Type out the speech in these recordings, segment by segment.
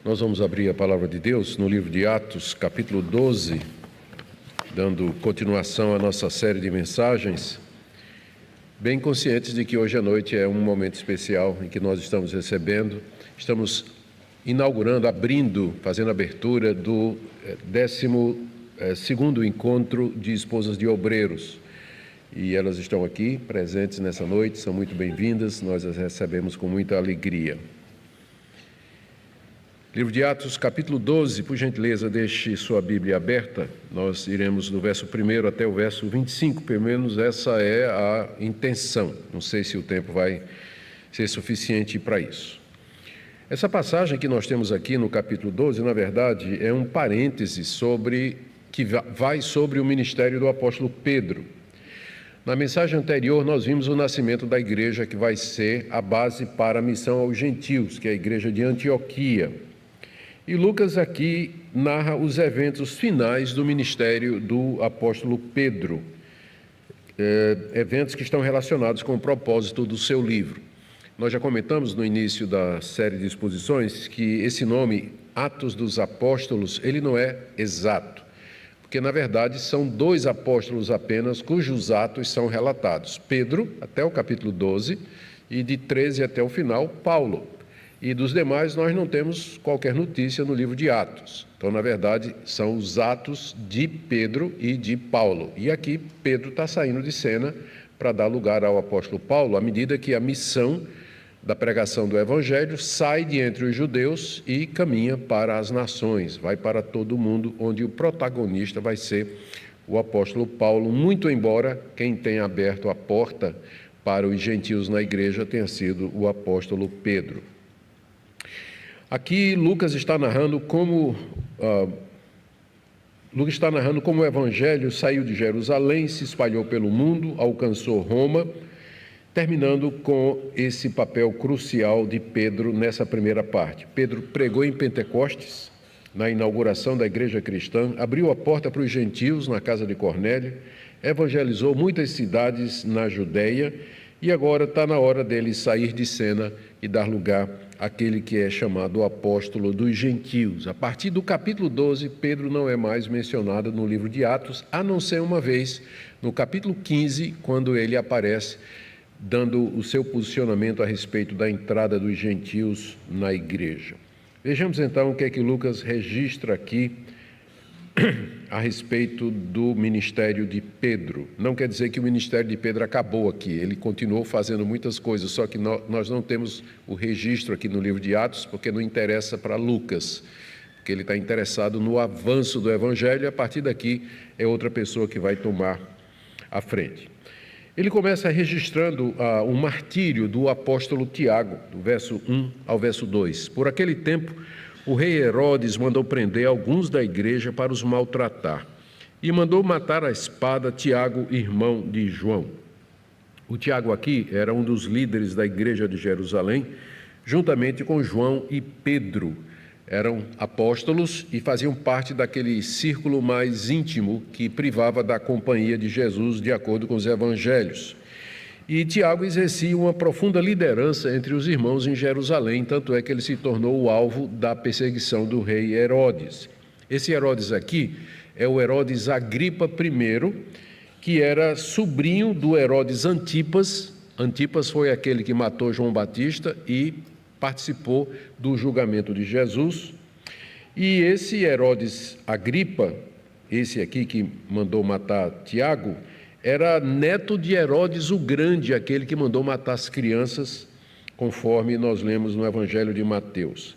Nós vamos abrir a palavra de Deus no livro de Atos, capítulo 12, dando continuação à nossa série de mensagens, bem conscientes de que hoje à noite é um momento especial em que nós estamos inaugurando, fazendo a abertura do 12º encontro de esposas de obreiros. E elas estão aqui, presentes nessa noite, são muito bem-vindas, nós as recebemos com muita alegria. Livro de Atos, capítulo 12, por gentileza, deixe sua Bíblia aberta. Nós iremos do verso 1 até o verso 25, pelo menos essa é a intenção. Não sei se o tempo vai ser suficiente para isso. Essa passagem que nós temos aqui no capítulo 12, na verdade, é um parêntese que vai sobre o ministério do apóstolo Pedro. Na mensagem anterior, nós vimos o nascimento da igreja que vai ser a base para a missão aos gentios, que é a igreja de Antioquia. E Lucas aqui narra os eventos finais do ministério do apóstolo Pedro, eventos que estão relacionados com o propósito do seu livro. Nós já comentamos no início da série de exposições que esse nome, Atos dos Apóstolos, ele não é exato, porque na verdade são 2 apóstolos apenas cujos atos são relatados: Pedro, até o capítulo 12, e de 13 até o final, Paulo. E dos demais nós não temos qualquer notícia no livro de Atos. Então, na verdade, são os atos de Pedro e de Paulo. E aqui Pedro está saindo de cena para dar lugar ao apóstolo Paulo, à medida que a missão da pregação do Evangelho sai de entre os judeus e caminha para as nações, vai para todo mundo, onde o protagonista vai ser o apóstolo Paulo, muito embora quem tenha aberto a porta para os gentios na igreja tenha sido o apóstolo Pedro. Aqui Lucas está narrando como o Evangelho saiu de Jerusalém, se espalhou pelo mundo, alcançou Roma, terminando com esse papel crucial de Pedro nessa primeira parte. Pedro pregou em Pentecostes, na inauguração da igreja cristã, abriu a porta para os gentios na casa de Cornélio, evangelizou muitas cidades na Judeia e agora está na hora dele sair de cena e dar lugar àquele que é chamado o apóstolo dos gentios. A partir do capítulo 12, Pedro não é mais mencionado no livro de Atos, a não ser uma vez, no capítulo 15, quando ele aparece dando o seu posicionamento a respeito da entrada dos gentios na igreja. Vejamos então o que é que Lucas registra aqui a respeito do ministério de Pedro. Não quer dizer que o ministério de Pedro acabou aqui, ele continuou fazendo muitas coisas, só que nós não temos o registro aqui no livro de Atos, porque não interessa para Lucas, porque ele está interessado no avanço do Evangelho, e a partir daqui é outra pessoa que vai tomar a frente. Ele começa registrando o martírio do apóstolo Tiago, do verso 1 ao verso 2. Por aquele tempo, o rei Herodes mandou prender alguns da igreja para os maltratar e mandou matar à espada Tiago, irmão de João. O Tiago aqui era um dos líderes da igreja de Jerusalém, juntamente com João e Pedro. Eram apóstolos e faziam parte daquele círculo mais íntimo que privava da companhia de Jesus de acordo com os evangelhos. E Tiago exercia uma profunda liderança entre os irmãos em Jerusalém, tanto é que ele se tornou o alvo da perseguição do rei Herodes. Esse Herodes aqui é o Herodes Agripa I, que era sobrinho do Herodes Antipas. Antipas foi aquele que matou João Batista e participou do julgamento de Jesus. E esse Herodes Agripa, esse aqui que mandou matar Tiago, era neto de Herodes o Grande, aquele que mandou matar as crianças, conforme nós lemos no Evangelho de Mateus.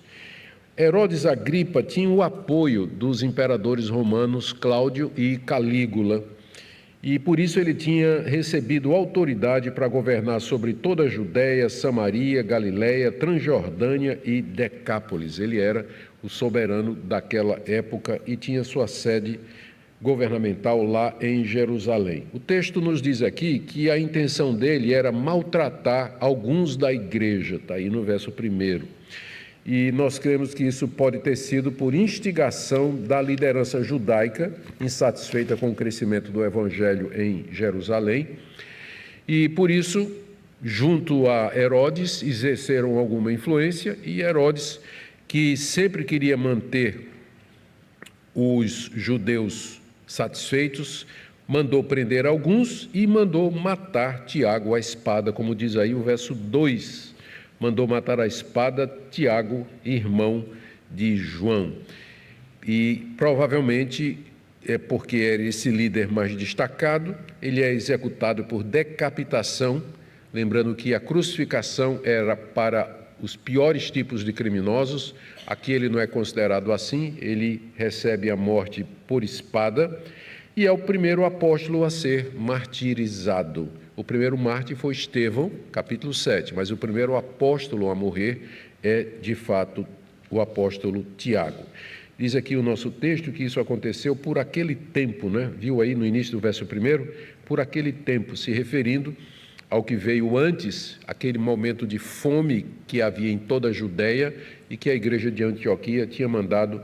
Herodes Agripa tinha o apoio dos imperadores romanos Cláudio e Calígula, e por isso ele tinha recebido autoridade para governar sobre toda a Judéia, Samaria, Galiléia, Transjordânia e Decápolis. Ele era o soberano daquela época e tinha sua sede governamental lá em Jerusalém. O texto nos diz aqui que a intenção dele era maltratar alguns da igreja, está aí no verso 1. E nós cremos que isso pode ter sido por instigação da liderança judaica, insatisfeita com o crescimento do evangelho em Jerusalém, e por isso, junto a Herodes, exerceram alguma influência, e Herodes que sempre queria manter os judeus satisfeitos, mandou prender alguns e mandou matar Tiago à espada, como diz aí o verso 2. Mandou matar à espada Tiago, irmão de João. E provavelmente é porque era esse líder mais destacado, ele é executado por decapitação, lembrando que a crucificação era para os piores tipos de criminosos. Aqui ele não é considerado assim, ele recebe a morte por espada e é o primeiro apóstolo a ser martirizado. O primeiro mártir foi Estevão, capítulo 7, mas o primeiro apóstolo a morrer é, de fato, o apóstolo Tiago. Diz aqui o nosso texto que isso aconteceu por aquele tempo, né? Viu aí no início do verso 1? Por aquele tempo, se referindo ao que veio antes, aquele momento de fome que havia em toda a Judéia e que a igreja de Antioquia tinha mandado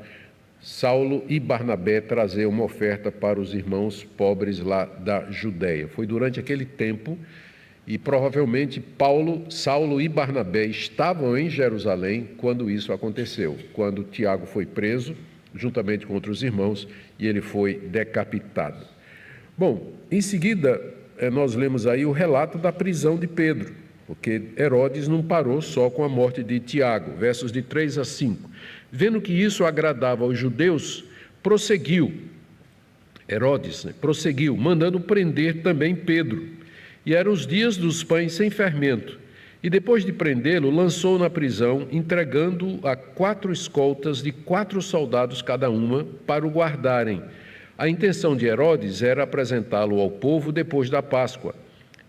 Saulo e Barnabé trazer uma oferta para os irmãos pobres lá da Judéia. Foi durante aquele tempo e provavelmente Saulo e Barnabé estavam em Jerusalém quando isso aconteceu, quando Tiago foi preso, juntamente com outros irmãos, e ele foi decapitado. Bom, em seguida, nós lemos aí o relato da prisão de Pedro, porque Herodes não parou só com a morte de Tiago, versos de 3 a 5. Vendo que isso agradava aos judeus, Herodes prosseguiu, mandando prender também Pedro. E eram os dias dos pães sem fermento. E depois de prendê-lo, lançou na prisão, entregando-o a 4 escoltas de 4 soldados cada uma, para o guardarem. A intenção de Herodes era apresentá-lo ao povo depois da Páscoa.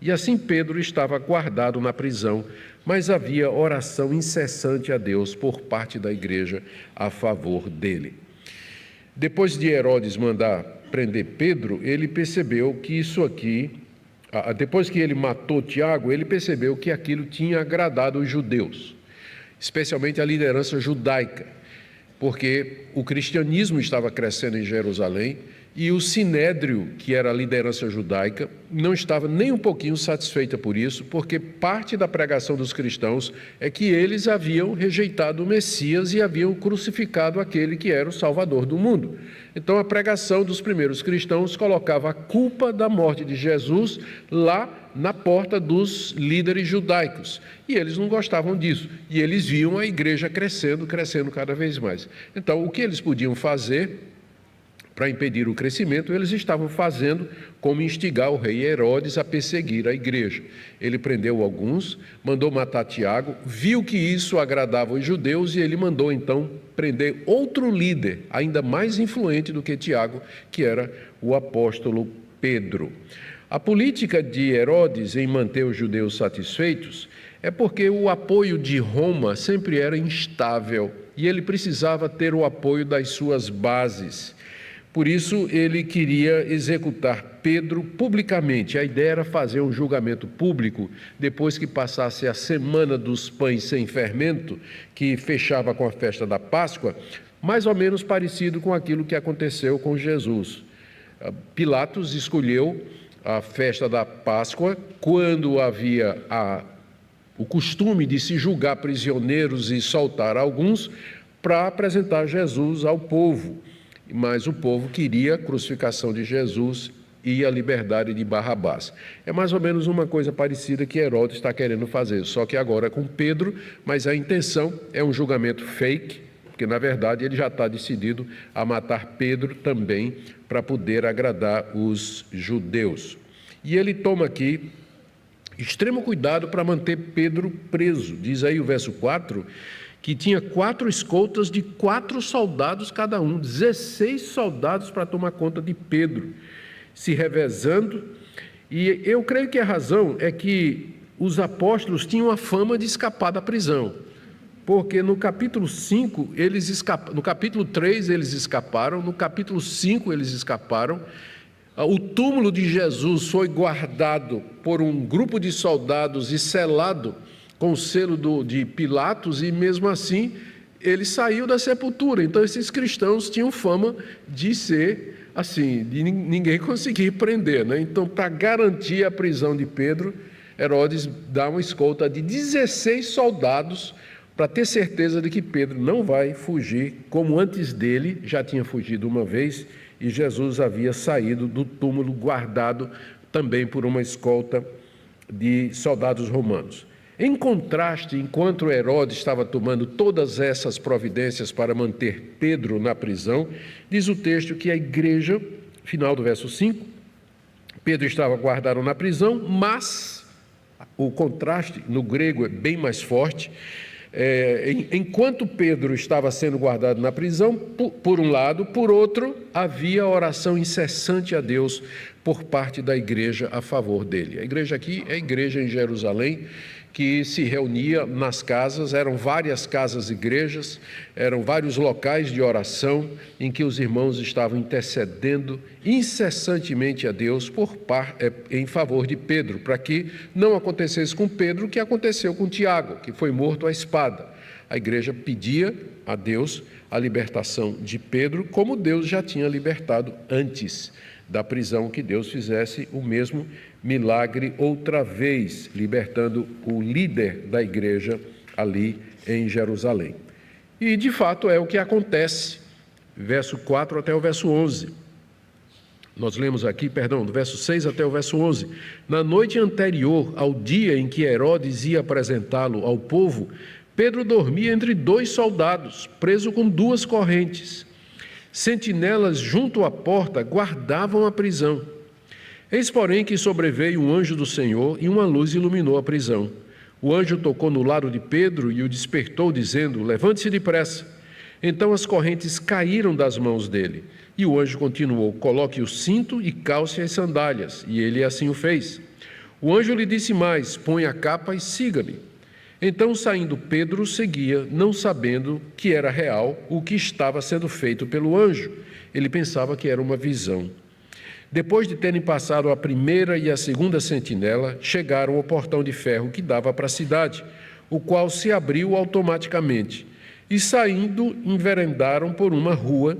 E assim Pedro estava guardado na prisão, mas havia oração incessante a Deus por parte da igreja a favor dele. Depois de Herodes mandar prender Pedro, ele percebeu que isso aqui, depois que ele matou Tiago, ele percebeu que aquilo tinha agradado os judeus, especialmente a liderança judaica, porque o cristianismo estava crescendo em Jerusalém e o sinédrio, que era a liderança judaica, não estava nem um pouquinho satisfeita por isso, porque parte da pregação dos cristãos é que eles haviam rejeitado o Messias e haviam crucificado aquele que era o Salvador do mundo. Então a pregação dos primeiros cristãos colocava a culpa da morte de Jesus lá na porta dos líderes judaicos, e eles não gostavam disso, e eles viam a igreja crescendo cada vez mais. Então o que eles podiam fazer para impedir o crescimento, eles estavam fazendo como instigar o rei Herodes a perseguir a igreja. Ele prendeu alguns, mandou matar Tiago, viu que isso agradava os judeus e ele mandou então prender outro líder, ainda mais influente do que Tiago, que era o apóstolo Pedro. A política de Herodes em manter os judeus satisfeitos é porque o apoio de Roma sempre era instável e ele precisava ter o apoio das suas bases. Por isso, ele queria executar Pedro publicamente. A ideia era fazer um julgamento público, depois que passasse a semana dos pães sem fermento, que fechava com a festa da Páscoa, mais ou menos parecido com aquilo que aconteceu com Jesus. Pilatos escolheu a festa da Páscoa, quando havia o costume de se julgar prisioneiros e soltar alguns, para apresentar Jesus ao povo. Mas o povo queria a crucificação de Jesus e a liberdade de Barrabás. É mais ou menos uma coisa parecida que Herodes está querendo fazer, só que agora com Pedro, mas a intenção é um julgamento fake, porque na verdade ele já está decidido a matar Pedro também para poder agradar os judeus. E ele toma aqui extremo cuidado para manter Pedro preso. Diz aí o verso 4, que tinha 4 escoltas de 4 soldados cada um, 16 soldados para tomar conta de Pedro, se revezando. E eu creio que a razão é que os apóstolos tinham a fama de escapar da prisão, porque no capítulo 5, no capítulo 3 eles escaparam, no capítulo 5 eles escaparam. O túmulo de Jesus foi guardado por um grupo de soldados e selado com o selo de Pilatos, e mesmo assim ele saiu da sepultura. Então esses cristãos tinham fama de ser assim, de ninguém conseguir prender, né? Então, para garantir a prisão de Pedro, Herodes dá uma escolta de 16 soldados para ter certeza de que Pedro não vai fugir, como antes dele já tinha fugido uma vez, e Jesus havia saído do túmulo guardado também por uma escolta de soldados romanos. Em contraste, enquanto Herodes estava tomando todas essas providências para manter Pedro na prisão, diz o texto que a igreja, final do verso 5, Pedro estava guardado na prisão, mas o contraste no grego é bem mais forte. Enquanto Pedro estava sendo guardado na prisão, por um lado, por outro, havia oração incessante a Deus por parte da igreja a favor dele. A igreja aqui é a igreja em Jerusalém, que se reunia nas casas, eram várias casas-igrejas, eram vários locais de oração em que os irmãos estavam intercedendo incessantemente a Deus em favor de Pedro, para que não acontecesse com Pedro o que aconteceu com Tiago, que foi morto à espada. A igreja pedia a Deus a libertação de Pedro, como Deus já tinha libertado antes da prisão, que Deus fizesse o mesmo milagre outra vez, libertando o líder da igreja ali em Jerusalém. E de fato é o que acontece, verso 4 até o verso 11. Nós lemos aqui, do verso 6 até o verso 11. Na noite anterior ao dia em que Herodes ia apresentá-lo ao povo, Pedro dormia entre 2 soldados, preso com 2 correntes. Sentinelas junto à porta guardavam a prisão. Eis, porém, que sobreveio um anjo do Senhor e uma luz iluminou a prisão. O anjo tocou no lado de Pedro e o despertou, dizendo: levante-se depressa. Então as correntes caíram das mãos dele. E o anjo continuou: coloque o cinto e calce as sandálias. E ele assim o fez. O anjo lhe disse mais: põe a capa e siga-me. Então, saindo Pedro, seguia, não sabendo que era real o que estava sendo feito pelo anjo. Ele pensava que era uma visão. Depois de terem passado a primeira e a segunda sentinela, chegaram ao portão de ferro que dava para a cidade, o qual se abriu automaticamente. E, saindo, enveredaram por uma rua,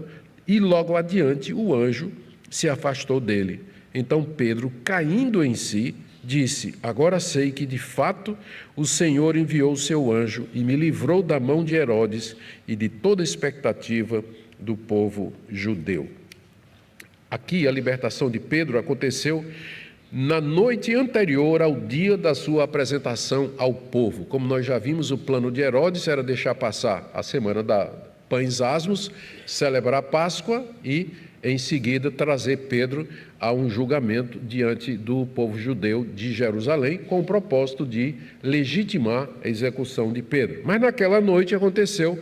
e logo adiante o anjo se afastou dele. Então Pedro, caindo em si, disse: agora sei que de fato o Senhor enviou o seu anjo e me livrou da mão de Herodes e de toda a expectativa do povo judeu. Aqui a libertação de Pedro aconteceu na noite anterior ao dia da sua apresentação ao povo. Como nós já vimos, o plano de Herodes era deixar passar a semana da Pães Asmos, celebrar a Páscoa e em seguida trazer Pedro a um julgamento diante do povo judeu de Jerusalém, com o propósito de legitimar a execução de Pedro. Mas naquela noite aconteceu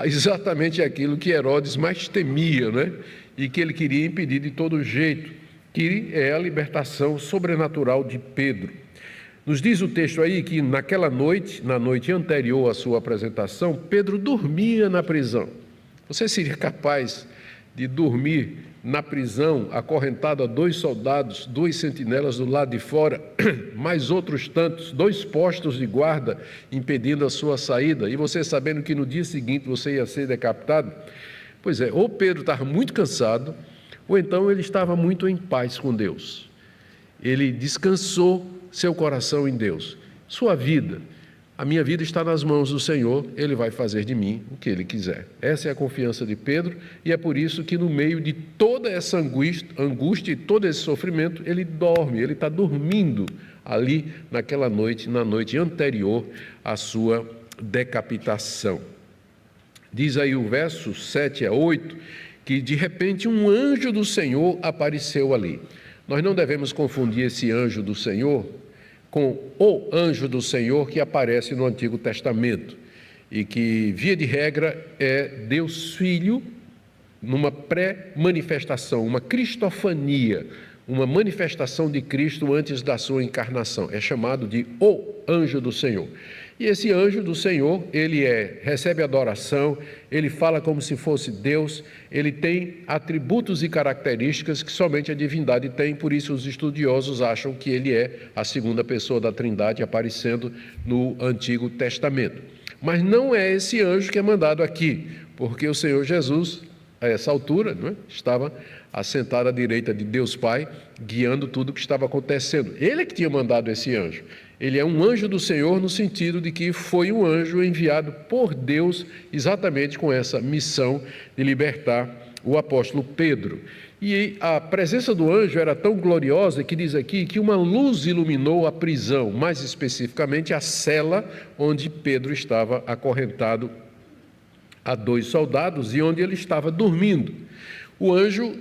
exatamente aquilo que Herodes mais temia, né? E que ele queria impedir de todo jeito, que é a libertação sobrenatural de Pedro. Nos diz o texto aí que naquela noite, na noite anterior à sua apresentação, Pedro dormia na prisão. Você seria capaz de dormir na prisão, acorrentado a 2 soldados, 2 sentinelas do lado de fora, mais outros tantos, 2 postos de guarda impedindo a sua saída, e você sabendo que no dia seguinte você ia ser decapitado? Pois é, ou Pedro estava muito cansado, ou então ele estava muito em paz com Deus. Ele descansou seu coração em Deus. Sua vida: a minha vida está nas mãos do Senhor, Ele vai fazer de mim o que Ele quiser. Essa é a confiança de Pedro, e é por isso que no meio de toda essa angústia e todo esse sofrimento, ele dorme, ele está dormindo ali naquela noite, na noite anterior à sua decapitação. Diz aí o verso 7 a 8, que de repente um anjo do Senhor apareceu ali. Nós não devemos confundir esse anjo do Senhor com o anjo do Senhor que aparece no Antigo Testamento e que, via de regra, é Deus Filho numa pré-manifestação, uma cristofania, uma manifestação de Cristo antes da sua encarnação. É chamado de o anjo do Senhor. E esse anjo do Senhor, ele recebe adoração, ele fala como se fosse Deus, ele tem atributos e características que somente a divindade tem, por isso os estudiosos acham que ele é a segunda pessoa da Trindade aparecendo no Antigo Testamento. Mas não é esse anjo que é mandado aqui, porque o Senhor Jesus, a essa altura, estava assentado à direita de Deus Pai, guiando tudo o que estava acontecendo. Ele é que tinha mandado esse anjo. Ele é um anjo do Senhor no sentido de que foi um anjo enviado por Deus exatamente com essa missão de libertar o apóstolo Pedro. E a presença do anjo era tão gloriosa que diz aqui que uma luz iluminou a prisão, mais especificamente a cela onde Pedro estava acorrentado a 2 soldados e onde ele estava dormindo. O anjo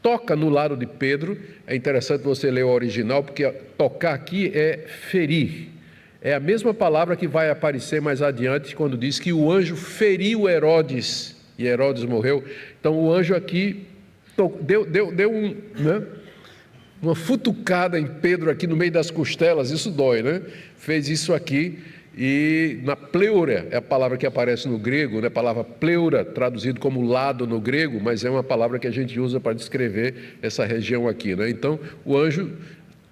toca no lado de Pedro. É interessante você ler o original, porque tocar aqui é ferir. É a mesma palavra que vai aparecer mais adiante, quando diz que o anjo feriu Herodes, e Herodes morreu. Então o anjo aqui deu uma futucada em Pedro aqui no meio das costelas, isso dói, né? Fez isso aqui. E na pleura, é a palavra que aparece no grego, né? A palavra pleura, traduzido como lado no grego, mas é uma palavra que a gente usa para descrever essa região aqui, né? Então, o anjo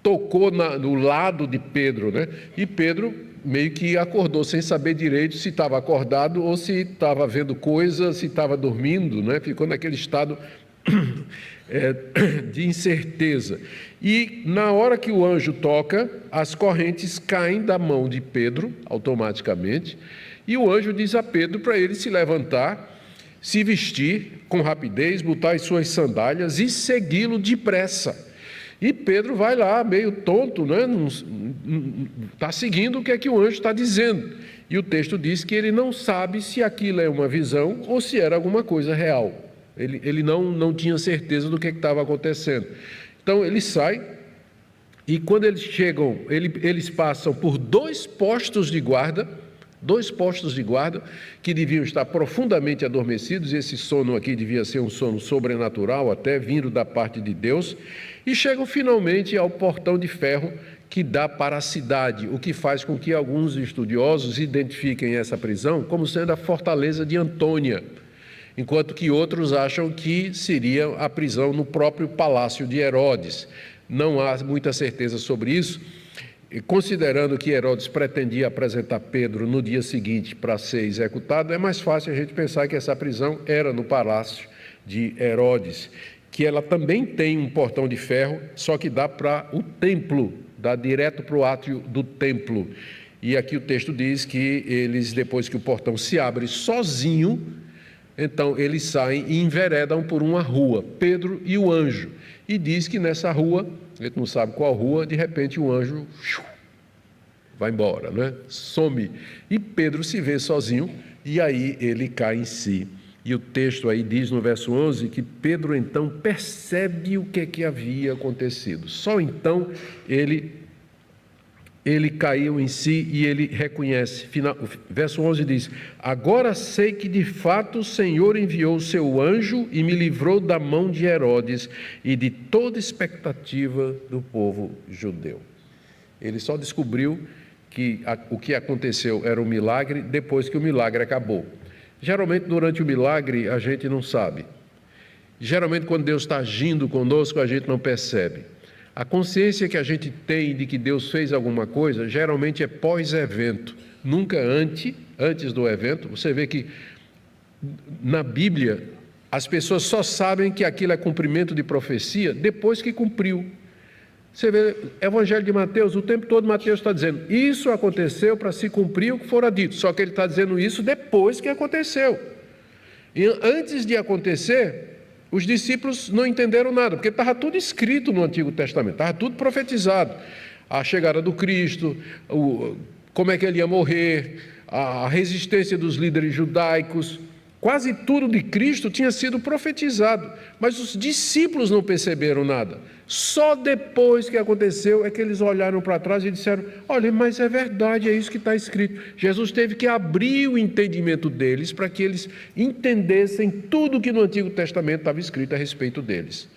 tocou no lado de Pedro, né? E Pedro meio que acordou sem saber direito se estava acordado ou se estava vendo coisa, se estava dormindo, né? Ficou naquele estado de incerteza. E na hora que o anjo toca, as correntes caem da mão de Pedro automaticamente, e o anjo diz a Pedro para ele se levantar, se vestir com rapidez, botar as suas sandálias e segui-lo depressa. E Pedro vai lá, meio tonto, né? Está seguindo o que é que o anjo está dizendo. E o texto diz que ele não sabe se aquilo é uma visão ou se era alguma coisa real. Ele não tinha certeza do que estava acontecendo. Então ele sai, e quando eles chegam, eles passam por 2 postos de guarda, que deviam estar profundamente adormecidos. Esse sono aqui devia ser um sono sobrenatural, até vindo da parte de Deus, e chegam finalmente ao portão de ferro que dá para a cidade, o que faz com que alguns estudiosos identifiquem essa prisão como sendo a fortaleza de Antônia, enquanto que outros acham que seria a prisão no próprio palácio de Herodes. Não há muita certeza sobre isso, considerando que Herodes pretendia apresentar Pedro no dia seguinte para ser executado. É mais fácil a gente pensar que essa prisão era no palácio de Herodes, que ela também tem um portão de ferro, só que dá para o templo, dá direto para o átrio do templo. E aqui o texto diz que eles, depois que o portão se abre sozinho, então eles saem e enveredam por uma rua, Pedro e o anjo. E diz que nessa rua, a gente não sabe qual rua, de repente o anjo vai embora, né? Some. E Pedro se vê sozinho e aí ele cai em si. E o texto aí diz no verso 11 que Pedro então percebe o que havia acontecido. Só então ele caiu em si e ele reconhece. Verso 11 diz: agora sei que de fato o Senhor enviou o seu anjo e me livrou da mão de Herodes e de toda expectativa do povo judeu. Ele só descobriu que o que aconteceu era um milagre depois que o milagre acabou. Geralmente durante o milagre a gente não sabe. Geralmente quando Deus está agindo conosco a gente não percebe. A consciência que a gente tem de que Deus fez alguma coisa, geralmente é pós-evento, nunca antes do evento. Você vê que na Bíblia as pessoas só sabem que aquilo é cumprimento de profecia depois que cumpriu. Você vê, Evangelho de Mateus, o tempo todo Mateus está dizendo, isso aconteceu para se cumprir o que fora dito, só que ele está dizendo isso depois que aconteceu. E antes de acontecer, os discípulos não entenderam nada, porque estava tudo escrito no Antigo Testamento, estava tudo profetizado. A chegada do Cristo, como é que ele ia morrer, a resistência dos líderes judaicos, quase tudo de Cristo tinha sido profetizado, mas os discípulos não perceberam nada. Só depois que aconteceu é que eles olharam para trás e disseram, olha, mas é verdade, é isso que está escrito. Jesus teve que abrir o entendimento deles para que eles entendessem tudo que no Antigo Testamento estava escrito a respeito deles.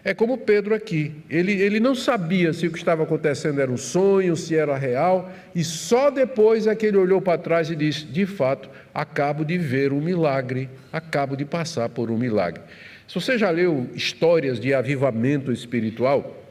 É como Pedro aqui, ele não sabia se o que estava acontecendo era um sonho, se era real, e só depois é que ele olhou para trás e disse, de fato, acabo de ver um milagre, acabo de passar por um milagre. Se você já leu histórias de avivamento espiritual,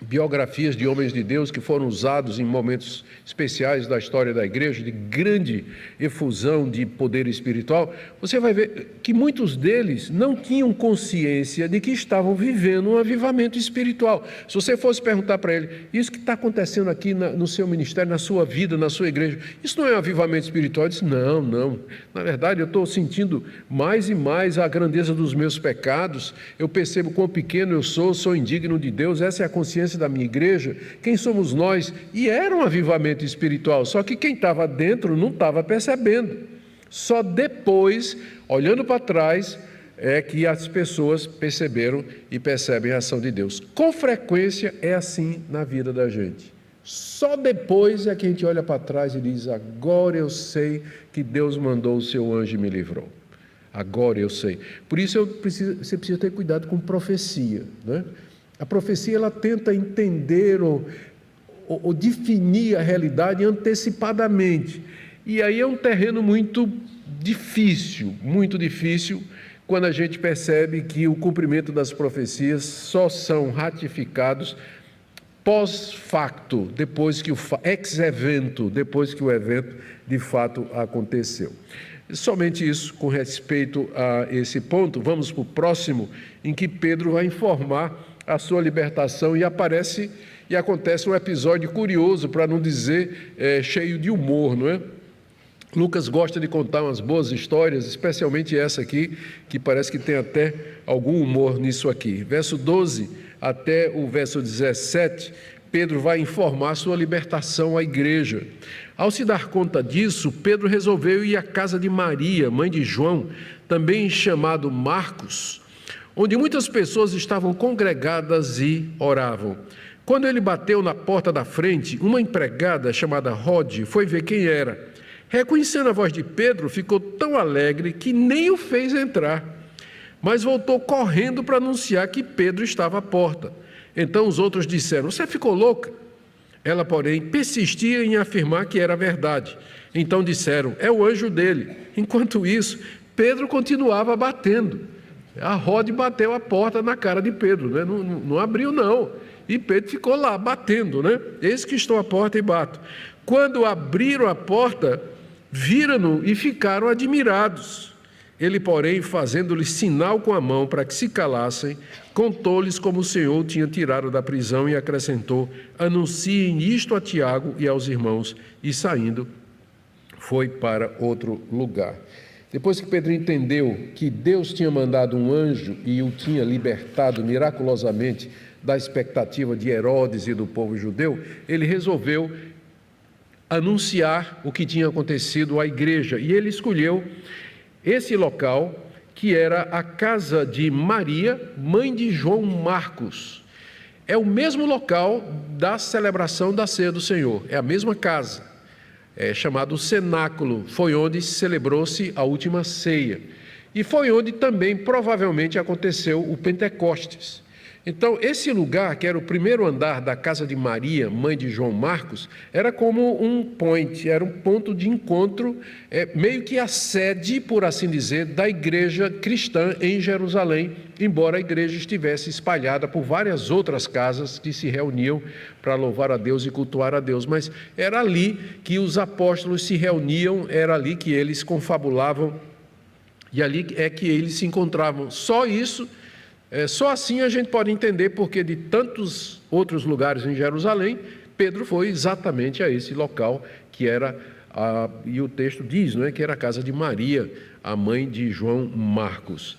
biografias de homens de Deus que foram usados em momentos especiais da história da igreja, de grande efusão de poder espiritual, você vai ver que muitos deles não tinham consciência de que estavam vivendo um avivamento espiritual. Se você fosse perguntar para ele, isso que está acontecendo aqui no seu ministério, na sua vida, na sua igreja, isso não é um avivamento espiritual? Ele disse, não. Na verdade, eu estou sentindo mais e mais a grandeza dos meus pecados, eu percebo quão pequeno eu sou indigno de Deus, essa é a consciência da minha igreja, quem somos nós? E era um avivamento espiritual, só que quem estava dentro não estava percebendo. Só depois, olhando para trás, é que as pessoas perceberam e percebem a ação de Deus. Com frequência é assim na vida da gente. Só depois é que a gente olha para trás e diz, agora eu sei que Deus mandou o seu anjo e me livrou. Agora eu sei. Por isso você precisa ter cuidado com profecia, né? A profecia, ela tenta entender ou definir a realidade antecipadamente. E aí é um terreno muito difícil, quando a gente percebe que o cumprimento das profecias só são ratificados pós-facto, ex-evento, depois que o evento de fato aconteceu. Somente isso com respeito a esse ponto. Vamos para o próximo, em que Pedro vai informar a sua libertação e acontece um episódio curioso, para não dizer cheio de humor, não é? Lucas gosta de contar umas boas histórias, especialmente essa aqui, que parece que tem até algum humor nisso aqui. Verso 12 até o verso 17, Pedro vai informar sua libertação à igreja. Ao se dar conta disso, Pedro resolveu ir à casa de Maria, mãe de João, também chamado Marcos, onde muitas pessoas estavam congregadas e oravam. Quando ele bateu na porta da frente, uma empregada chamada Rode foi ver quem era. Reconhecendo a voz de Pedro, ficou tão alegre que nem o fez entrar, mas voltou correndo para anunciar que Pedro estava à porta. Então os outros disseram, você ficou louca? Ela, porém, persistia em afirmar que era verdade. Então disseram, é o anjo dele. Enquanto isso, Pedro continuava batendo. A Rode bateu a porta na cara de Pedro, né? Não abriu não, e Pedro ficou lá batendo, né? Eis que estou à porta e bato. Quando abriram a porta, viram-no e ficaram admirados. Ele, porém, fazendo-lhes sinal com a mão para que se calassem, contou-lhes como o Senhor tinha tirado da prisão e acrescentou, anunciem isto a Tiago e aos irmãos, e saindo, foi para outro lugar. Depois que Pedro entendeu que Deus tinha mandado um anjo e o tinha libertado miraculosamente da expectativa de Herodes e do povo judeu, ele resolveu anunciar o que tinha acontecido à igreja. E ele escolheu esse local, que era a casa de Maria, mãe de João Marcos. É o mesmo local da celebração da ceia do Senhor, é a mesma casa. É chamado cenáculo, foi onde celebrou-se a última ceia. E foi onde também provavelmente aconteceu o Pentecostes. Então, esse lugar, que era o primeiro andar da casa de Maria, mãe de João Marcos, era como um point, era um ponto de encontro, meio que a sede, por assim dizer, da igreja cristã em Jerusalém, embora a igreja estivesse espalhada por várias outras casas que se reuniam para louvar a Deus e cultuar a Deus. Mas era ali que os apóstolos se reuniam, era ali que eles confabulavam, e ali é que eles se encontravam. Só isso. Só assim a gente pode entender porque de tantos outros lugares em Jerusalém, Pedro foi exatamente a esse local que era, e o texto diz, não é, que era a casa de Maria, a mãe de João Marcos.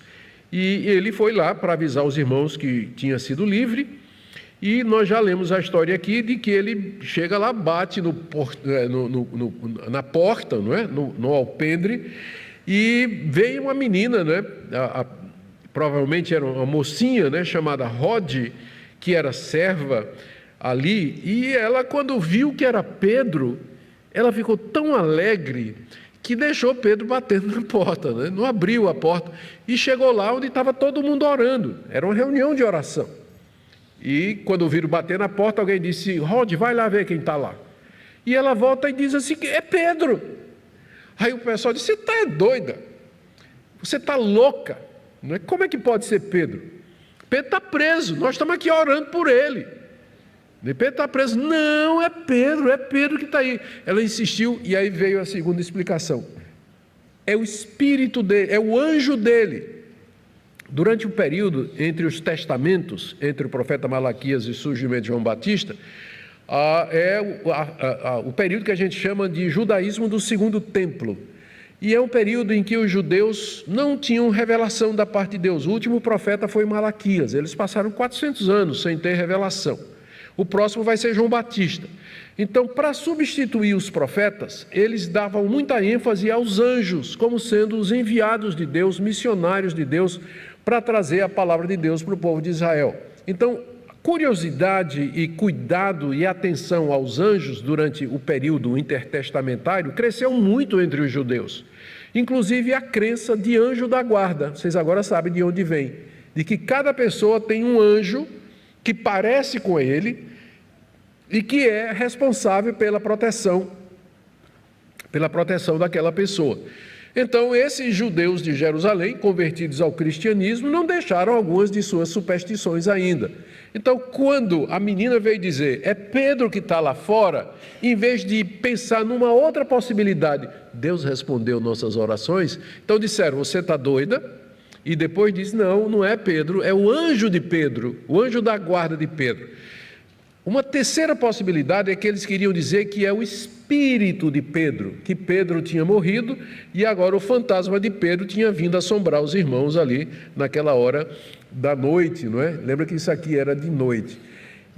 E ele foi lá para avisar os irmãos que tinha sido livre, e nós já lemos a história aqui de que ele chega lá, bate na porta, não é, no alpendre, e veio uma menina, né, provavelmente era uma mocinha, né, chamada Rode, que era serva ali, e ela, quando viu que era Pedro, ela ficou tão alegre que deixou Pedro batendo na porta, né? Não abriu a porta, e chegou lá onde estava todo mundo orando, era uma reunião de oração. E quando viram bater na porta, alguém disse, Rode, vai lá ver quem está lá. E ela volta e diz assim, é Pedro. Aí o pessoal disse, você está doida, você está louca. Como é que pode ser Pedro? Pedro está preso, nós estamos aqui orando por ele. E Pedro está preso. Não, é Pedro que está aí. Ela insistiu e aí veio a segunda explicação. É o espírito dele, é o anjo dele. Durante o período entre os testamentos, entre o profeta Malaquias e o surgimento de João Batista, o período que a gente chama de judaísmo do segundo templo. E é um período em que os judeus não tinham revelação da parte de Deus. O último profeta foi Malaquias. Eles passaram 400 anos sem ter revelação. O próximo vai ser João Batista. Então, para substituir os profetas, eles davam muita ênfase aos anjos, como sendo os enviados de Deus, missionários de Deus, para trazer a palavra de Deus para o povo de Israel. Então, curiosidade e cuidado e atenção aos anjos durante o período intertestamentário cresceu muito entre os judeus. Inclusive a crença de anjo da guarda. Vocês agora sabem de onde vem. De que cada pessoa tem um anjo que parece com ele e que é responsável pela proteção daquela pessoa. Então, esses judeus de Jerusalém, convertidos ao cristianismo, não deixaram algumas de suas superstições ainda. Então, quando a menina veio dizer, é Pedro que está lá fora, em vez de pensar numa outra possibilidade, Deus respondeu nossas orações, então disseram, você está doida? E depois disse, não é Pedro, é o anjo de Pedro, o anjo da guarda de Pedro. Uma terceira possibilidade é que eles queriam dizer que é o espírito de Pedro, que Pedro tinha morrido e agora o fantasma de Pedro tinha vindo assombrar os irmãos ali naquela hora da noite, não é? Lembra que isso aqui era de noite.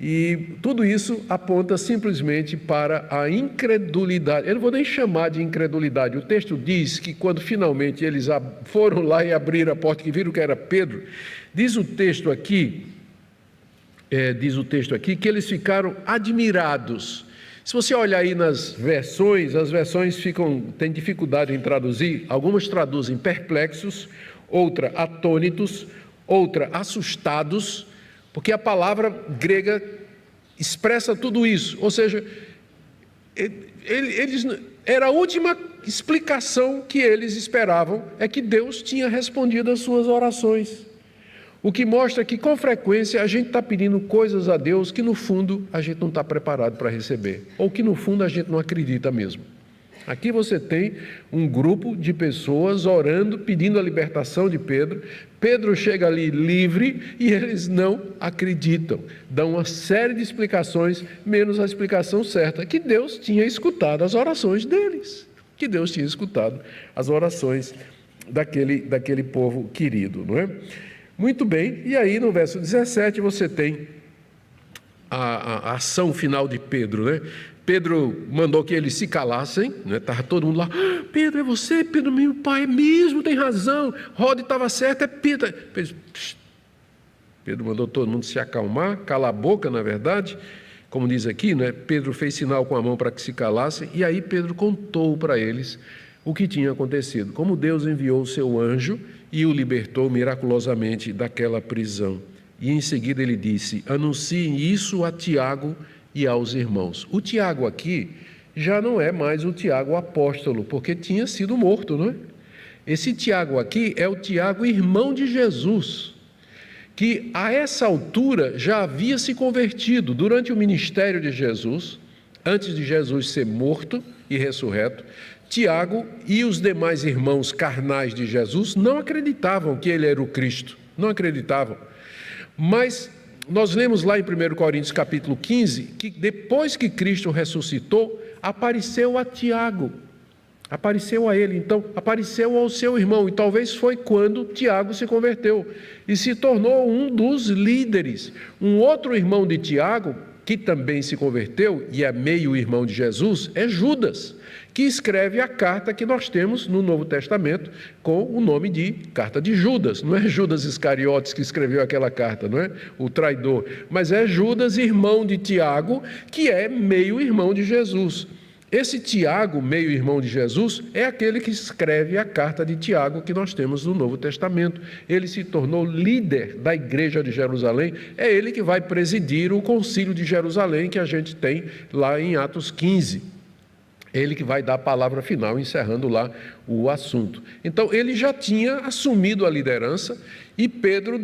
E tudo isso aponta simplesmente para a incredulidade. Eu não vou nem chamar de incredulidade. O texto diz que quando finalmente eles foram lá e abriram a porta, que viram que era Pedro, diz o texto aqui que eles ficaram admirados. Se você olhar aí nas versões, as versões têm dificuldade em traduzir. Algumas traduzem perplexos, outra atônitos, outra assustados, porque a palavra grega expressa tudo isso. Ou seja, era a última explicação que eles esperavam, é que Deus tinha respondido às suas orações. O que mostra que, com frequência, a gente está pedindo coisas a Deus que, no fundo, a gente não está preparado para receber. Ou que, no fundo, a gente não acredita mesmo. Aqui você tem um grupo de pessoas orando, pedindo a libertação de Pedro. Pedro chega ali livre e eles não acreditam. Dão uma série de explicações, menos a explicação certa, que Deus tinha escutado as orações deles. Que Deus tinha escutado as orações daquele povo querido, não é? Muito bem, e aí no verso 17 você tem a ação final de Pedro, né? Pedro mandou que eles se calassem, né? Estava todo mundo lá, Pedro, é você? Pedro, meu pai, é mesmo, tem razão, Rod estava certo, é Pedro. Pedro mandou todo mundo se acalmar, calar a boca, na verdade, como diz aqui, né? Pedro fez sinal com a mão para que se calassem, e aí Pedro contou para eles o que tinha acontecido, como Deus enviou o seu anjo e o libertou miraculosamente daquela prisão. E em seguida ele disse, anunciem isso a Tiago e aos irmãos. O Tiago aqui já não é mais o Tiago apóstolo, porque tinha sido morto, não é? Esse Tiago aqui é o Tiago irmão de Jesus, que a essa altura já havia se convertido durante o ministério de Jesus, antes de Jesus ser morto e ressurreto. Tiago e os demais irmãos carnais de Jesus não acreditavam que ele era o Cristo, não acreditavam. Mas nós lemos lá em 1 Coríntios capítulo 15, que depois que Cristo ressuscitou, apareceu a Tiago, apareceu a ele, então apareceu ao seu irmão, e talvez foi quando Tiago se converteu e se tornou um dos líderes. Um outro irmão de Tiago, que também se converteu e é meio irmão de Jesus, é Judas, que escreve a carta que nós temos no Novo Testamento com o nome de Carta de Judas. Não é Judas Iscariotes que escreveu aquela carta, não é? O traidor, mas é Judas, irmão de Tiago, que é meio irmão de Jesus. Esse Tiago, meio irmão de Jesus, é aquele que escreve a carta de Tiago que nós temos no Novo Testamento. Ele se tornou líder da igreja de Jerusalém, é ele que vai presidir o concílio de Jerusalém que a gente tem lá em Atos 15. Ele que vai dar a palavra final, encerrando lá o assunto. Então, ele já tinha assumido a liderança e Pedro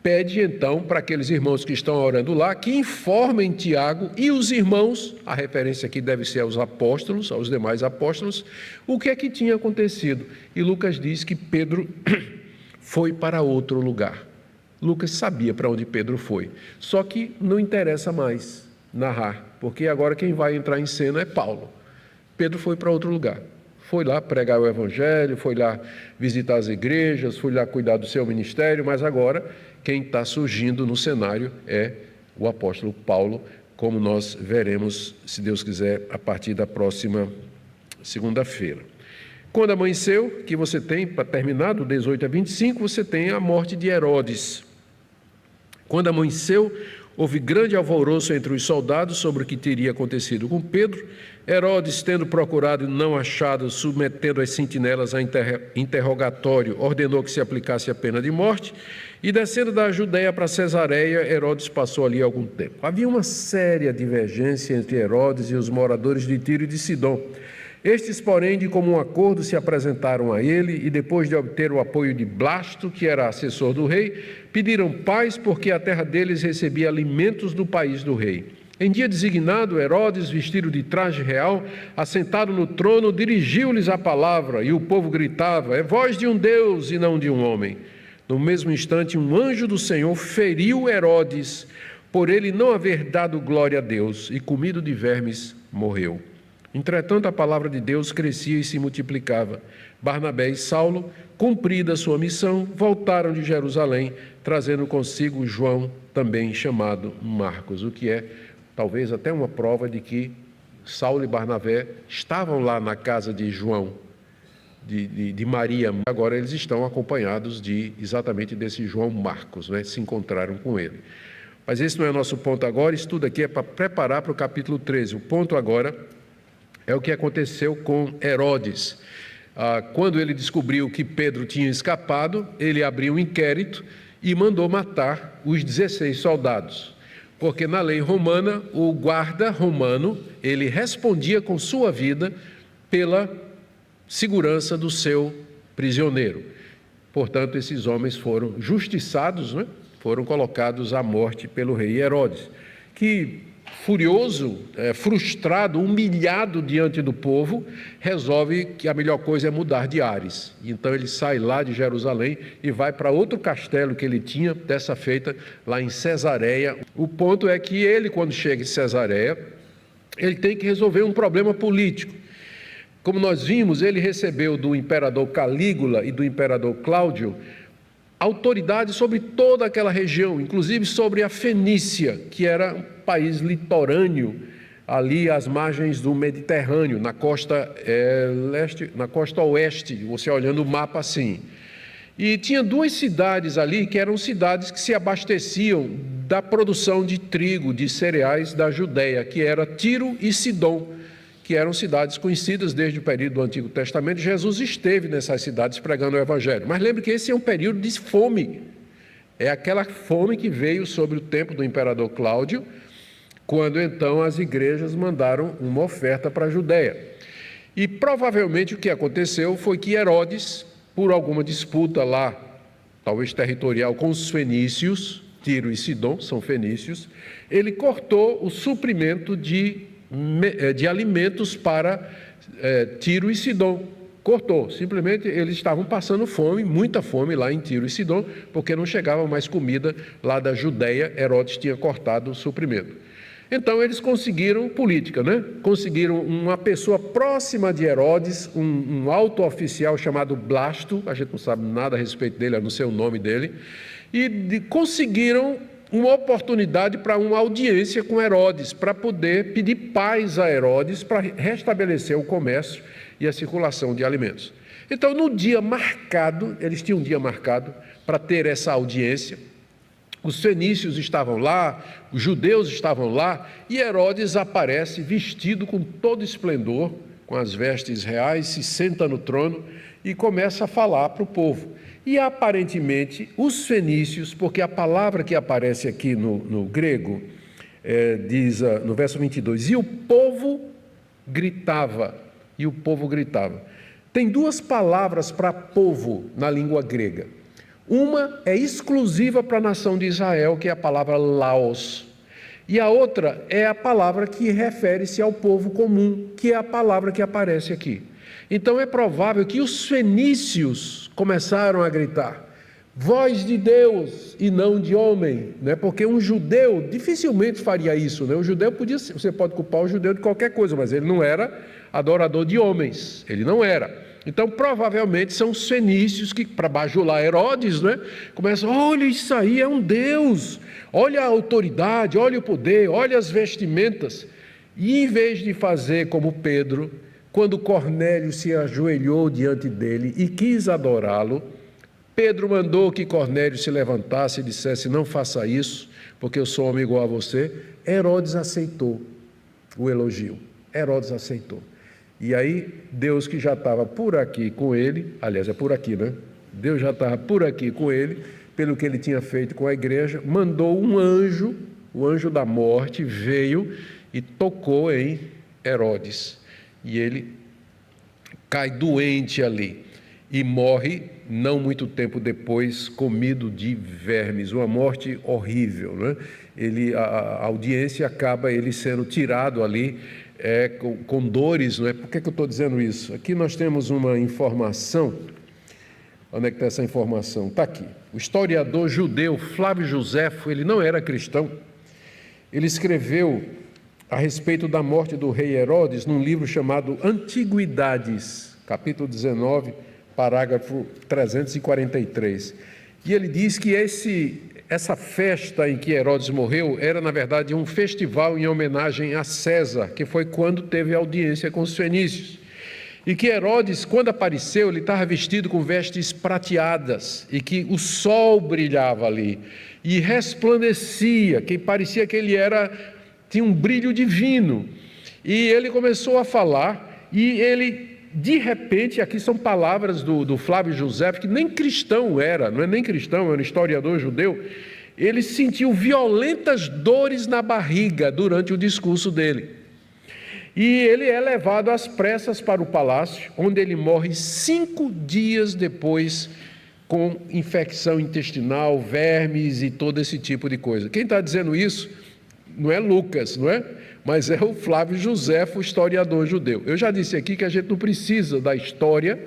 pede então para aqueles irmãos que estão orando lá que informem Tiago e os irmãos, a referência aqui deve ser aos apóstolos, aos demais apóstolos, o que é que tinha acontecido. E Lucas diz que Pedro foi para outro lugar. Lucas sabia para onde Pedro foi, só que não interessa mais narrar, porque agora quem vai entrar em cena é Paulo. Pedro foi para outro lugar. Foi lá pregar o evangelho, foi lá visitar as igrejas, foi lá cuidar do seu ministério, mas agora quem está surgindo no cenário é o apóstolo Paulo, como nós veremos, se Deus quiser, a partir da próxima segunda-feira. Quando amanheceu, que você tem, para terminar, do 18 a 25, você tem a morte de Herodes. Quando amanheceu, houve grande alvoroço entre os soldados sobre o que teria acontecido com Pedro. Herodes, tendo procurado e não achado, submetendo as sentinelas a interrogatório, ordenou que se aplicasse a pena de morte, e descendo da Judeia para Cesareia, Herodes passou ali algum tempo. Havia uma séria divergência entre Herodes e os moradores de Tiro e de Sidom. Estes, porém, de comum acordo, se apresentaram a ele e, depois de obter o apoio de Blasto, que era assessor do rei, pediram paz porque a terra deles recebia alimentos do país do rei. Em dia designado, Herodes, vestido de traje real, assentado no trono, dirigiu-lhes a palavra, e o povo gritava: é voz de um Deus e não de um homem. No mesmo instante, um anjo do Senhor feriu Herodes, por ele não haver dado glória a Deus, e comido de vermes, morreu. Entretanto, a palavra de Deus crescia e se multiplicava. Barnabé e Saulo, cumprida sua missão, voltaram de Jerusalém, trazendo consigo João, também chamado Marcos, o que é talvez até uma prova de que Saulo e Barnabé estavam lá na casa de João, de Maria. Agora eles estão acompanhados exatamente desse João Marcos, né? Se encontraram com ele. Mas esse não é o nosso ponto agora, isso tudo aqui é para preparar para o capítulo 13. O ponto agora é o que aconteceu com Herodes. Quando ele descobriu que Pedro tinha escapado, ele abriu um inquérito e mandou matar os 16 soldados. Porque na lei romana, o guarda romano, ele respondia com sua vida pela segurança do seu prisioneiro. Portanto, esses homens foram justiçados, né? Foram colocados à morte pelo rei Herodes, que, furioso, frustrado, humilhado diante do povo, resolve que a melhor coisa é mudar de ares. Então ele sai lá de Jerusalém e vai para outro castelo que ele tinha, dessa feita lá em Cesareia. O ponto é que ele, quando chega em Cesareia, ele tem que resolver um problema político. Como nós vimos, ele recebeu do imperador Calígula e do imperador Cláudio autoridade sobre toda aquela região, inclusive sobre a Fenícia, que era um país litorâneo, ali às margens do Mediterrâneo, na costa leste, na costa oeste, você olhando o mapa assim. E tinha duas cidades ali que eram cidades que se abasteciam da produção de trigo, de cereais da Judéia, que era Tiro e Sidom, que eram cidades conhecidas desde o período do Antigo Testamento. Jesus esteve nessas cidades pregando o Evangelho. Mas lembre que esse é um período de fome. É aquela fome que veio sobre o tempo do imperador Cláudio, quando então as igrejas mandaram uma oferta para a Judéia. E provavelmente o que aconteceu foi que Herodes, por alguma disputa lá, talvez territorial, com os fenícios, Tiro e Sidom, são fenícios, ele cortou o suprimento de alimentos para Tiro e Sidom. Cortou, simplesmente eles estavam passando fome, muita fome lá em Tiro e Sidom, porque não chegava mais comida lá da Judéia. Herodes tinha cortado o suprimento. Então eles conseguiram política, né? Conseguiram uma pessoa próxima de Herodes, um alto oficial chamado Blasto, a gente não sabe nada a respeito dele, a não ser o nome dele, e conseguiram uma oportunidade para uma audiência com Herodes, para poder pedir paz a Herodes, para restabelecer o comércio e a circulação de alimentos. Então, no dia marcado, eles tinham um dia marcado para ter essa audiência. Os fenícios estavam lá, os judeus estavam lá, e Herodes aparece vestido com todo esplendor, com as vestes reais, se senta no trono e começa a falar para o povo. E aparentemente os fenícios, porque a palavra que aparece aqui no grego, diz no verso 22, e o povo gritava, Tem duas palavras para povo na língua grega. Uma é exclusiva para a nação de Israel, que é a palavra laos. E a outra é a palavra que refere-se ao povo comum, que é a palavra que aparece aqui. Então é provável que os fenícios começaram a gritar: voz de Deus e não de homem, né? Porque um judeu dificilmente faria isso, né? O judeu você pode culpar o judeu de qualquer coisa, mas ele não era adorador de homens, ele não era. Então provavelmente são os fenícios que, para bajular Herodes, né, começam: olha, isso aí é um Deus, olha a autoridade, olha o poder, olha as vestimentas. E em vez de fazer como Pedro, quando Cornélio se ajoelhou diante dele e quis adorá-lo, Pedro mandou que Cornélio se levantasse e dissesse: não faça isso, porque eu sou homem igual a você. Herodes aceitou o elogio, Herodes aceitou. E aí Deus, que já estava por aqui com ele, aliás é por aqui, né? Deus já estava por aqui com ele, pelo que ele tinha feito com a igreja, mandou um anjo, o anjo da morte, veio e tocou em Herodes. E ele cai doente ali e morre não muito tempo depois, comido de vermes, uma morte horrível, né? A audiência acaba ele sendo tirado ali com dores, não é? Por que eu estou dizendo isso? Aqui nós temos uma informação. Onde é que está essa informação? Está aqui. O historiador judeu Flávio Joséfo, ele não era cristão, ele escreveu a respeito da morte do rei Herodes num livro chamado Antiguidades, capítulo 19, parágrafo 343. E ele diz que essa festa em que Herodes morreu era, na verdade, um festival em homenagem a César, que foi quando teve audiência com os fenícios. E que Herodes, quando apareceu, ele estava vestido com vestes prateadas e que o sol brilhava ali e resplandecia, que parecia que ele tinha um brilho divino. E ele começou a falar e ele, de repente, aqui são palavras do Flávio Joséfo, que nem cristão era, não é nem cristão, é um historiador judeu. Ele sentiu violentas dores na barriga durante o discurso dele. E ele é levado às pressas para o palácio, onde ele morre 5 dias depois, com infecção intestinal, vermes e todo esse tipo de coisa. Quem está dizendo isso não é Lucas, não é? Mas é o Flávio Joséfo, historiador judeu. Eu já disse aqui que a gente não precisa da história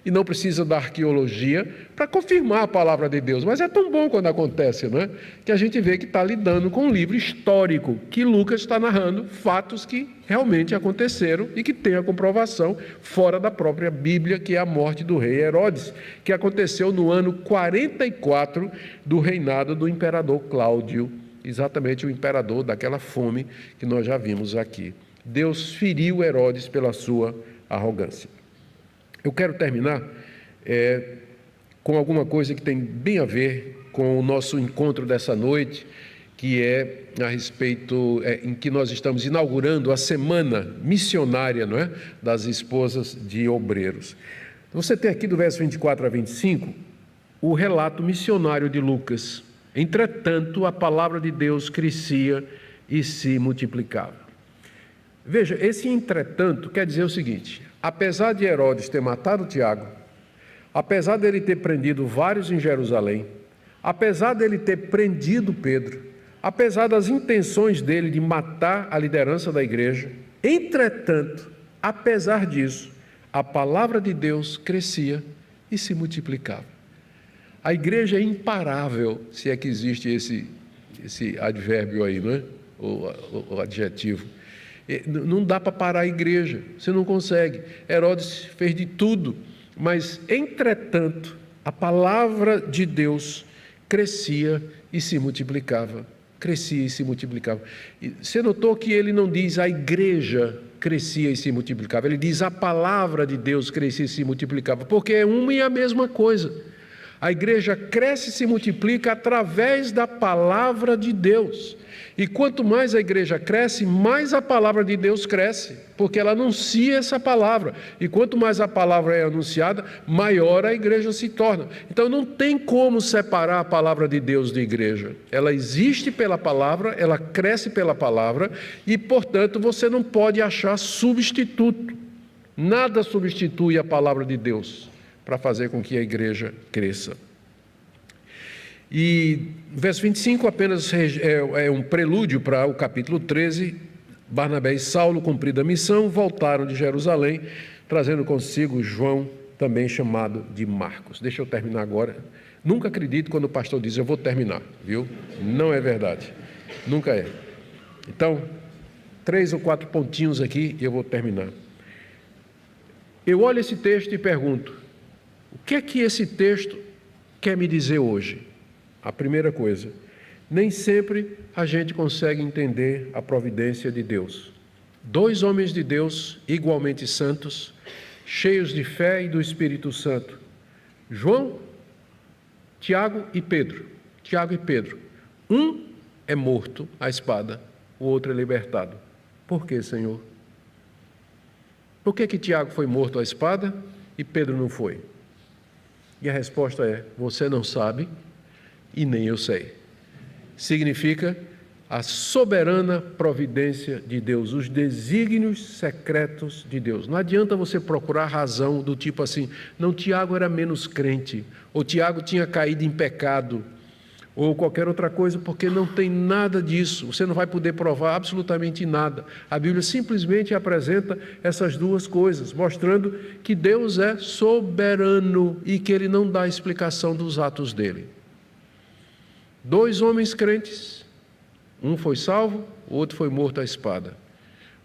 e não precisa da arqueologia para confirmar a palavra de Deus, mas é tão bom quando acontece, não é? Que a gente vê que está lidando com um livro histórico, que Lucas está narrando fatos que realmente aconteceram e que tem a comprovação fora da própria Bíblia, que é a morte do rei Herodes, que aconteceu no ano 44 do reinado do imperador Cláudio, exatamente o imperador daquela fome que nós já vimos aqui. Deus feriu Herodes pela sua arrogância. Eu quero terminar com alguma coisa que tem bem a ver com o nosso encontro dessa noite, que é a respeito em que nós estamos inaugurando a semana missionária, não é? Das esposas de obreiros. Você tem aqui do verso 24 a 25 o relato missionário de Lucas. Entretanto, a palavra de Deus crescia e se multiplicava. Veja, esse entretanto quer dizer o seguinte: apesar de Herodes ter matado Tiago, apesar dele ter prendido vários em Jerusalém, apesar dele ter prendido Pedro, apesar das intenções dele de matar a liderança da igreja, entretanto, apesar disso, a palavra de Deus crescia e se multiplicava. A igreja é imparável, se é que existe esse advérbio aí, não é? O adjetivo. Não dá para parar a igreja, você não consegue. Herodes fez de tudo, mas, entretanto, a palavra de Deus crescia e se multiplicava. Crescia e se multiplicava. E você notou que ele não diz a igreja crescia e se multiplicava, ele diz a palavra de Deus crescia e se multiplicava, porque é uma e a mesma coisa. A igreja cresce e se multiplica através da palavra de Deus. E quanto mais a igreja cresce, mais a palavra de Deus cresce, porque ela anuncia essa palavra. E quanto mais a palavra é anunciada, maior a igreja se torna. Então não tem como separar a palavra de Deus da igreja. Ela existe pela palavra, ela cresce pela palavra e, portanto, você não pode achar substituto. Nada substitui a palavra de Deus para fazer com que a igreja cresça. E o verso 25 apenas é um prelúdio para o capítulo 13. Barnabé e Saulo, cumprida a missão, voltaram de Jerusalém, trazendo consigo João, também chamado de Marcos. Deixa eu terminar agora. Nunca acredito quando o pastor diz, eu vou terminar, viu? Não é verdade. Nunca é. Então, 3 ou 4 pontinhos aqui e eu vou terminar. Eu olho esse texto e pergunto, o que é que esse texto quer me dizer hoje? A primeira coisa, nem sempre a gente consegue entender a providência de Deus. 2 homens de Deus, igualmente santos, cheios de fé e do Espírito Santo. João, Tiago e Pedro. Tiago e Pedro. Um é morto à espada, o outro é libertado. Por quê, Senhor? Por que Tiago foi morto à espada e Pedro não foi? E a resposta é, você não sabe e nem eu sei. Significa a soberana providência de Deus, os desígnios secretos de Deus. Não adianta você procurar razão do tipo assim, não, Tiago era menos crente, ou Tiago tinha caído em pecado, ou qualquer outra coisa, porque não tem nada disso. Você não vai poder provar absolutamente nada. A Bíblia simplesmente apresenta essas duas coisas, mostrando que Deus é soberano e que Ele não dá explicação dos atos dele. 2 homens crentes, um foi salvo, o outro foi morto à espada.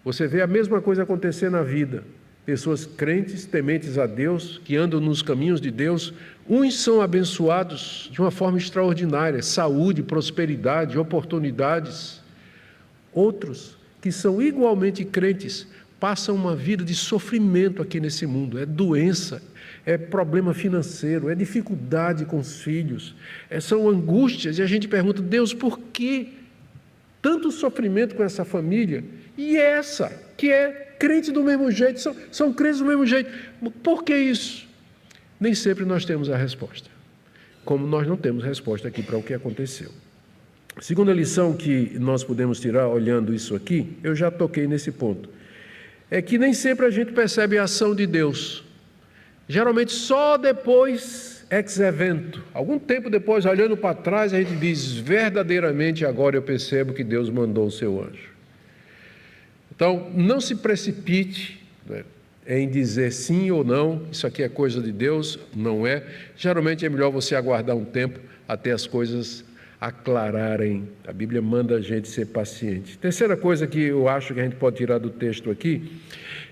Você vê a mesma coisa acontecer na vida. Pessoas crentes, tementes a Deus, que andam nos caminhos de Deus, uns são abençoados de uma forma extraordinária, saúde, prosperidade, oportunidades. Outros, que são igualmente crentes, passam uma vida de sofrimento aqui nesse mundo, é doença, é problema financeiro, é dificuldade com os filhos, são angústias, e a gente pergunta, Deus, por que tanto sofrimento com essa família? E essa, que é crente do mesmo jeito, são crentes do mesmo jeito, por que isso? Nem sempre nós temos a resposta, como nós não temos resposta aqui para o que aconteceu. A segunda lição que nós podemos tirar olhando isso aqui, eu já toquei nesse ponto, é que nem sempre a gente percebe a ação de Deus. Geralmente só depois, ex evento, algum tempo depois, olhando para trás, a gente diz, verdadeiramente agora eu percebo que Deus mandou o seu anjo. Então, não se precipite, né, em dizer sim ou não, isso aqui é coisa de Deus, não é. Geralmente é melhor você aguardar um tempo até as coisas aclararem. A Bíblia manda a gente ser paciente. Terceira coisa que eu acho que a gente pode tirar do texto aqui,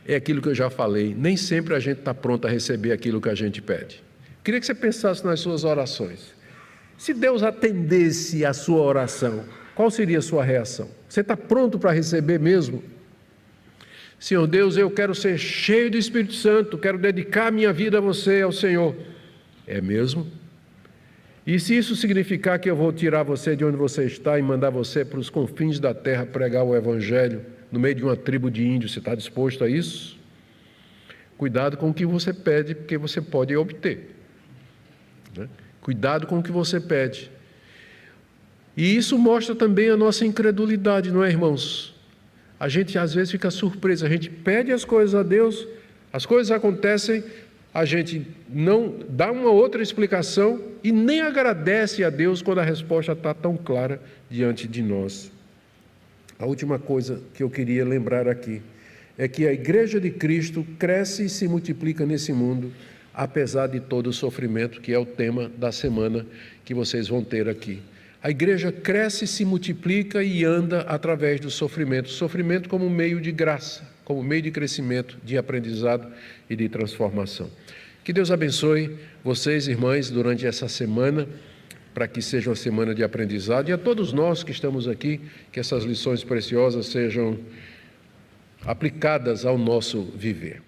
é aquilo que eu já falei, nem sempre a gente está pronto a receber aquilo que a gente pede. Queria que você pensasse nas suas orações. Se Deus atendesse a sua oração, qual seria a sua reação? Você está pronto para receber mesmo? Senhor Deus, eu quero ser cheio do Espírito Santo, quero dedicar minha vida a você, ao Senhor. É mesmo? E se isso significar que eu vou tirar você de onde você está e mandar você para os confins da terra pregar o Evangelho, no meio de uma tribo de índios, você está disposto a isso? Cuidado com o que você pede, porque você pode obter. Né? Cuidado com o que você pede. E isso mostra também a nossa incredulidade, não é, irmãos? A gente às vezes fica surpreso, a gente pede as coisas a Deus, as coisas acontecem, a gente não dá uma outra explicação e nem agradece a Deus quando a resposta está tão clara diante de nós. A última coisa que eu queria lembrar aqui é que a Igreja de Cristo cresce e se multiplica nesse mundo, apesar de todo o sofrimento, que é o tema da semana que vocês vão ter aqui. A igreja cresce, se multiplica e anda através do sofrimento. Sofrimento como meio de graça, como meio de crescimento, de aprendizado e de transformação. Que Deus abençoe vocês, irmãs, durante essa semana, para que seja uma semana de aprendizado, e a todos nós que estamos aqui, que essas lições preciosas sejam aplicadas ao nosso viver.